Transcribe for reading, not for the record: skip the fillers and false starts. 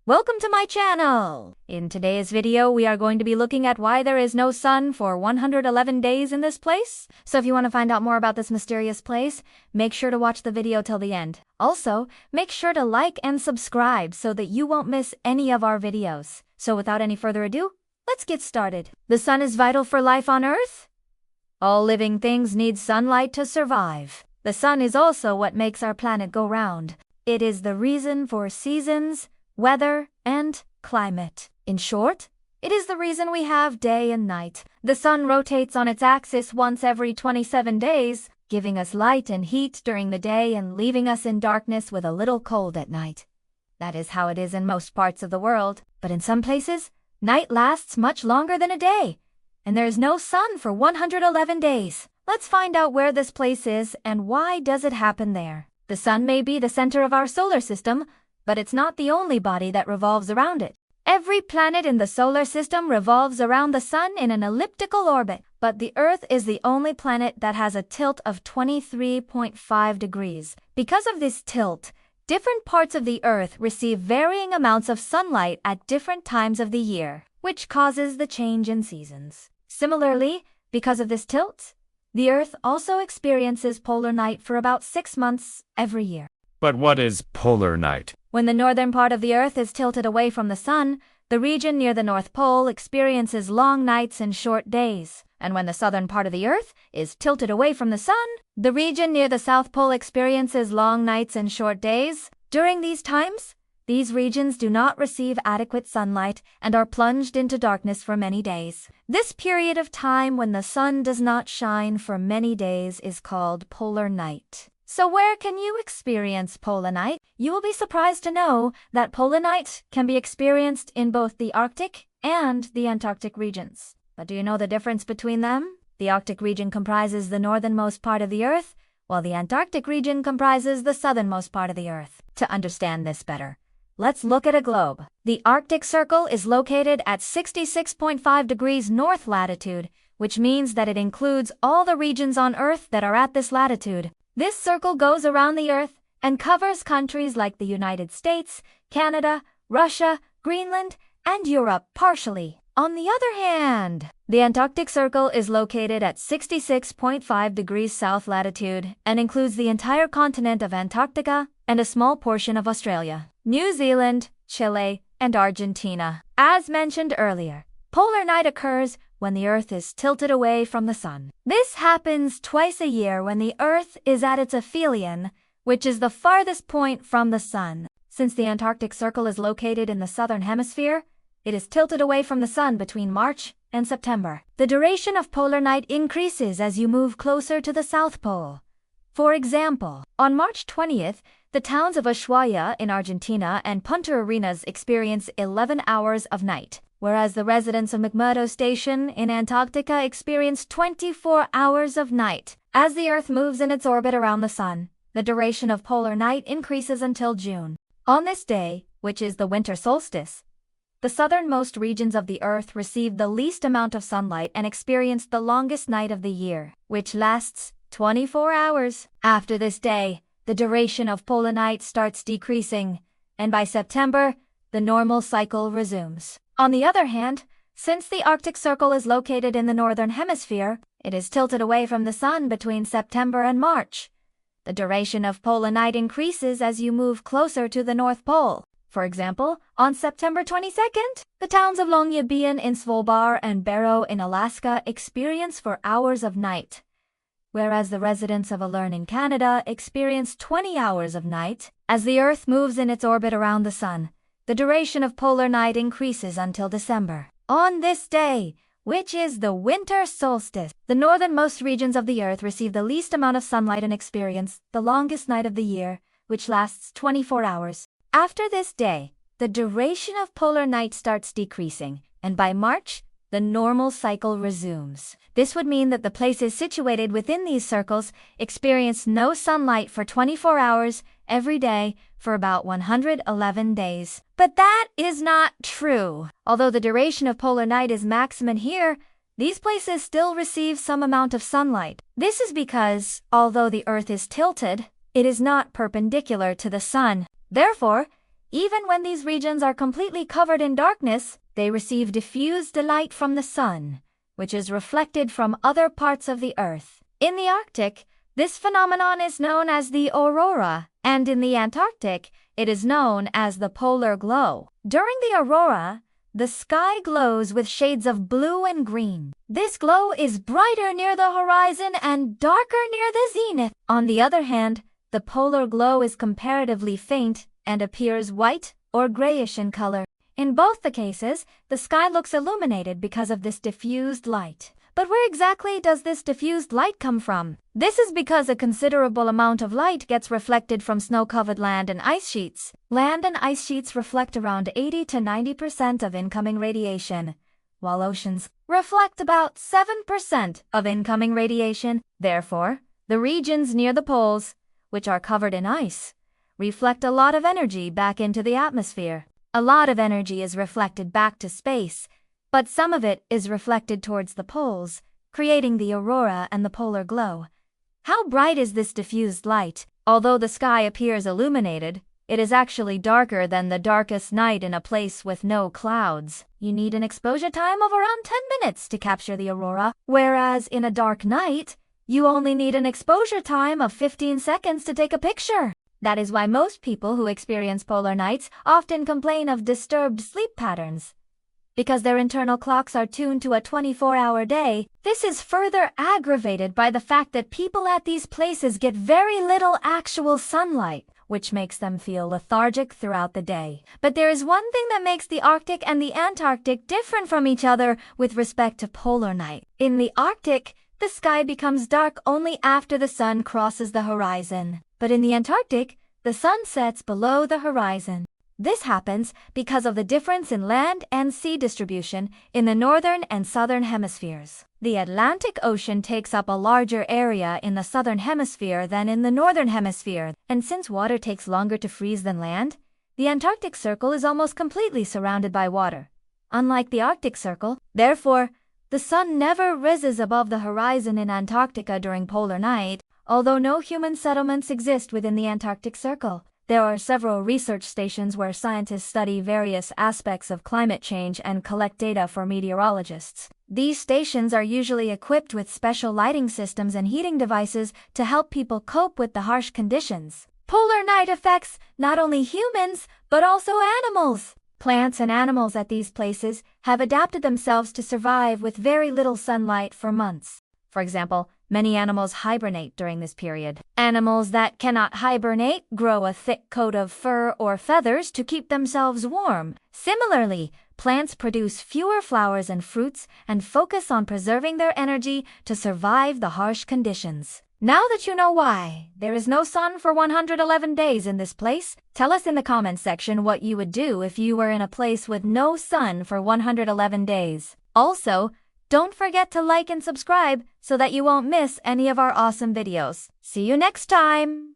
Welcome to my channel! In today's video, we are going to be looking at why there is no sun for 111 days in this place. So if you want to find out more about this mysterious place, make sure to watch the video till the end. Also, make sure to like and subscribe so that you won't miss any of our videos. So without any further ado, let's get started. The sun is vital for life on Earth. All living things need sunlight to survive. The sun is also what makes our planet go round. It is the reason for seasons, weather, and climate. In short, it is the reason we have day and night. The sun rotates on its axis once every 27 days, giving us light and heat during the day and leaving us in darkness with a little cold at night. That is how it is in most parts of the world, but in some places, night lasts much longer than a day, and there is no sun for 111 days. Let's find out where this place is and why does it happen there. The sun may be the center of our solar system, but it's not the only body that revolves around it. Every planet in the solar system revolves around the sun in an elliptical orbit, but the Earth is the only planet that has a tilt of 23.5 degrees. Because of this tilt, different parts of the Earth receive varying amounts of sunlight at different times of the year, which causes the change in seasons. Similarly, because of this tilt, the Earth also experiences polar night for about 6 months every year. But what is polar night? When the northern part of the Earth is tilted away from the sun, the region near the North Pole experiences long nights and short days. And when the southern part of the Earth is tilted away from the sun, the region near the South Pole experiences long nights and short days. During these times, these regions do not receive adequate sunlight and are plunged into darkness for many days. This period of time when the sun does not shine for many days is called polar night. So where can you experience polar night? You will be surprised to know that polar night can be experienced in both the Arctic and the Antarctic regions. But do you know the difference between them? The Arctic region comprises the northernmost part of the Earth, while the Antarctic region comprises the southernmost part of the Earth. To understand this better, let's look at a globe. The Arctic Circle is located at 66.5 degrees north latitude, which means that it includes all the regions on Earth that are at this latitude. This circle goes around the Earth and covers countries like the United States, Canada, Russia, Greenland, and Europe partially. On the other hand, the Antarctic Circle is located at 66.5 degrees south latitude and includes the entire continent of Antarctica and a small portion of Australia, New Zealand, Chile, and Argentina. As mentioned earlier, polar night occurs when the Earth is tilted away from the sun. This happens twice a year when the Earth is at its aphelion, which is the farthest point from the sun. Since the Antarctic Circle is located in the southern hemisphere, it is tilted away from the sun between March and September. The duration of polar night increases as you move closer to the South Pole. For example, on March 20th, the towns of Ushuaia in Argentina and Punta Arenas experience 11 hours of night, whereas the residents of McMurdo Station in Antarctica experience 24 hours of night. As the Earth moves in its orbit around the sun, the duration of polar night increases until June. On this day, which is the winter solstice, the southernmost regions of the Earth receive the least amount of sunlight and experience the longest night of the year, which lasts 24 hours. After this day, the duration of polar night starts decreasing, and by September, the normal cycle resumes. On the other hand, since the Arctic Circle is located in the northern hemisphere, it is tilted away from the sun between September and March. The duration of polar night increases as you move closer to the North Pole. For example, on September 22nd, the towns of Longyearbyen in Svalbard and Barrow in Alaska experience 4 hours of night, whereas the residents of Alern in Canada experience 20 hours of night. As the Earth moves in its orbit around the sun, the duration of polar night increases until December. On this day, which is the winter solstice, the northernmost regions of the Earth receive the least amount of sunlight and experience the longest night of the year, which lasts 24 hours. After this day, the duration of polar night starts decreasing, and by March, the normal cycle resumes. This would mean that the places situated within these circles experience no sunlight for 24 hours every day for about 111 days. But that is not true. Although the duration of polar night is maximum here, these places still receive some amount of sunlight. This is because, although the Earth is tilted, it is not perpendicular to the sun. Therefore, Even when these regions are completely covered in darkness, they receive diffused light from the sun, which is reflected from other parts of the Earth. In the Arctic, this phenomenon is known as the aurora, and in the Antarctic, it is known as the polar glow. During the aurora, the sky glows with shades of blue and green. This glow is brighter near the horizon and darker near the zenith. On the other hand, the polar glow is comparatively faint and appears white or grayish in color. In both the cases, the sky looks illuminated because of this diffused light. But where exactly does this diffused light come from? This is because a considerable amount of light gets reflected from snow-covered land and ice sheets. Land and ice sheets reflect around 80 to 90% of incoming radiation, while oceans reflect about 7% of incoming radiation. Therefore, the regions near the poles, which are covered in ice, reflect a lot of energy back into the atmosphere. A lot of energy is reflected back to space, but some of it is reflected towards the poles, creating the aurora and the polar glow. How bright is this diffused light? Although the sky appears illuminated, it is actually darker than the darkest night in a place with no clouds. You need an exposure time of around 10 minutes to capture the aurora, whereas in a dark night, you only need an exposure time of 15 seconds to take a picture. That is why most people who experience polar nights often complain of disturbed sleep patterns, because their internal clocks are tuned to a 24-hour day. This is further aggravated by the fact that people at these places get very little actual sunlight, which makes them feel lethargic throughout the day. But there is one thing that makes the Arctic and the Antarctic different from each other with respect to polar night. In the Arctic, the sky becomes dark only after the sun crosses the horizon. But in the Antarctic, the sun sets below the horizon. This happens because of the difference in land and sea distribution in the northern and southern hemispheres. The Atlantic Ocean takes up a larger area in the southern hemisphere than in the northern hemisphere, and since water takes longer to freeze than land, the Antarctic Circle is almost completely surrounded by water, unlike the Arctic Circle. Therefore, the sun never rises above the horizon in Antarctica during polar night, although no human settlements exist within the Antarctic Circle. There are several research stations where scientists study various aspects of climate change and collect data for meteorologists. These stations are usually equipped with special lighting systems and heating devices to help people cope with the harsh conditions. Polar night affects not only humans, but also animals. Plants and animals at these places have adapted themselves to survive with very little sunlight for months. For example, many animals hibernate during this period. Animals that cannot hibernate grow a thick coat of fur or feathers to keep themselves warm. Similarly, plants produce fewer flowers and fruits and focus on preserving their energy to survive the harsh conditions. Now that you know why there is no sun for 111 days in this place, tell us in the comments section what you would do if you were in a place with no sun for 111 days. Also, don't forget to like and subscribe so that you won't miss any of our awesome videos. See you next time!